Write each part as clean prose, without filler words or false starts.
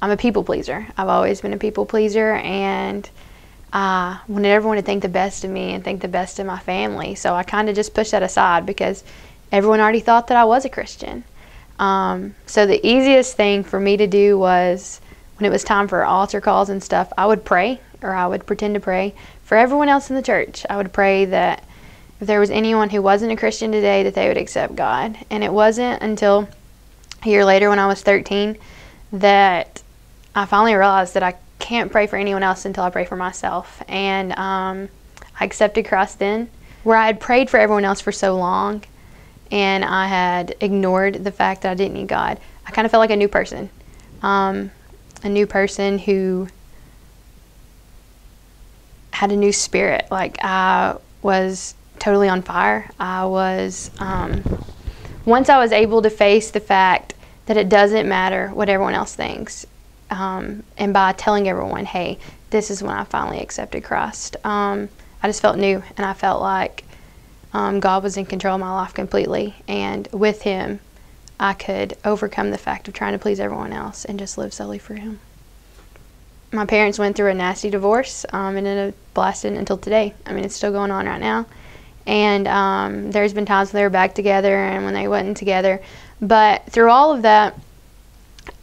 I'm a people pleaser. I've always been a people pleaser, and I wanted everyone to think the best of me and think the best of my family. So I kind of just pushed that aside because everyone already thought that I was a Christian. So the easiest thing for me to do was, when it was time for altar calls and stuff, I would pray, or I would pretend to pray for everyone else in the church. I would pray that if there was anyone who wasn't a Christian today, that they would accept God. And it wasn't until a year later, when I was 13, that I finally realized that I can't pray for anyone else until I pray for myself. And I accepted Christ then, where I had prayed for everyone else for so long, and I had ignored the fact that I didn't need God. I kind of felt like a new person. A new person who had a new spirit. Like, I was totally on fire. I was, once I was able to face the fact that it doesn't matter what everyone else thinks, and by telling everyone, hey, this is when I finally accepted Christ, I just felt new, and I felt like God was in control of my life completely, and with Him I could overcome the fact of trying to please everyone else and just live solely for Him. My parents went through a nasty divorce, and it lasted until today. I mean, it's still going on right now. And there's been times when they were back together and when they wasn't together. But through all of that,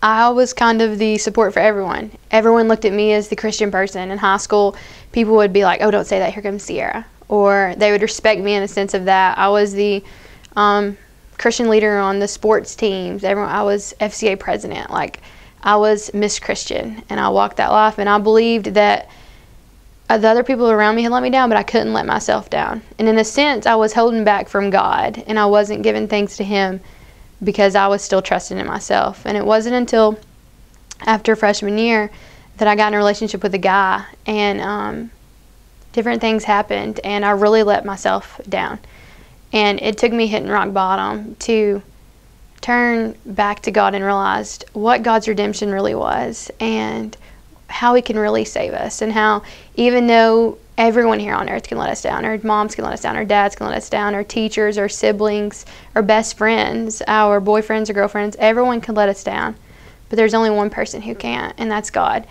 I was kind of the support for everyone. Everyone looked at me as the Christian person. In high school, people would be like, oh, don't say that, here comes Sierra. Or they would respect me in the sense of that. I was the Christian leader on the sports teams. I was FCA president. Like, I was Miss Christian, and I walked that life, and I believed that the other people around me had let me down, but I couldn't let myself down. And in a sense, I was holding back from God, and I wasn't giving thanks to Him because I was still trusting in myself. And it wasn't until after freshman year that I got in a relationship with a guy, and different things happened, and I really let myself down. And it took me hitting rock bottom to turn back to God and realized what God's redemption really was, and how He can really save us, and how even though everyone here on earth can let us down, our moms can let us down, our dads can let us down, our teachers, our siblings, our best friends, our boyfriends or girlfriends, everyone can let us down, but there's only one person who can't, and that's God.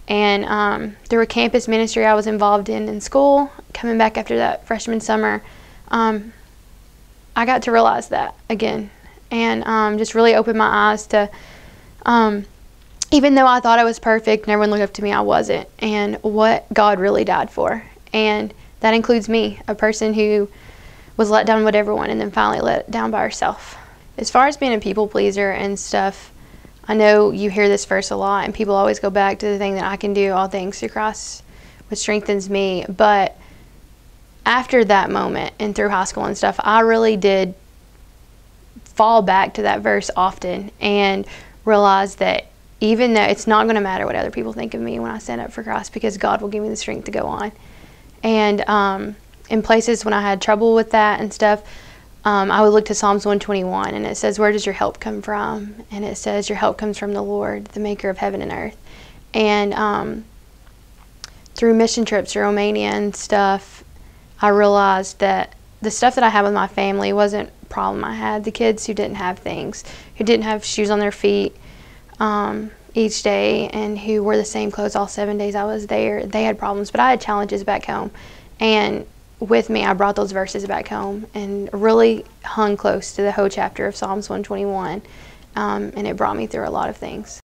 And through a campus ministry I was involved in school, coming back after that freshman summer, I got to realize that again, and just really opened my eyes to, even though I thought I was perfect and everyone looked up to me, I wasn't, and what God really died for. And that includes me, a person who was let down with everyone and then finally let down by herself. As far as being a people pleaser and stuff, I know you hear this verse a lot, and people always go back to the thing that I can do all things through Christ, which strengthens me. But after that moment and through high school and stuff, I really did fall back to that verse often and realize that even though it's not going to matter what other people think of me when I stand up for Christ, because God will give me the strength to go on. And in places when I had trouble with that and stuff, I would look to Psalms 121, and it says, where does your help come from? And it says, your help comes from the Lord, the maker of heaven and earth. And through mission trips to Romania and stuff, I realized that the stuff that I had with my family wasn't a problem I had. The kids who didn't have things, who didn't have shoes on their feet each day, and who wore the same clothes all 7 days I was there, they had problems, but I had challenges back home. And with me, I brought those verses back home and really hung close to the whole chapter of Psalms 121, and it brought me through a lot of things.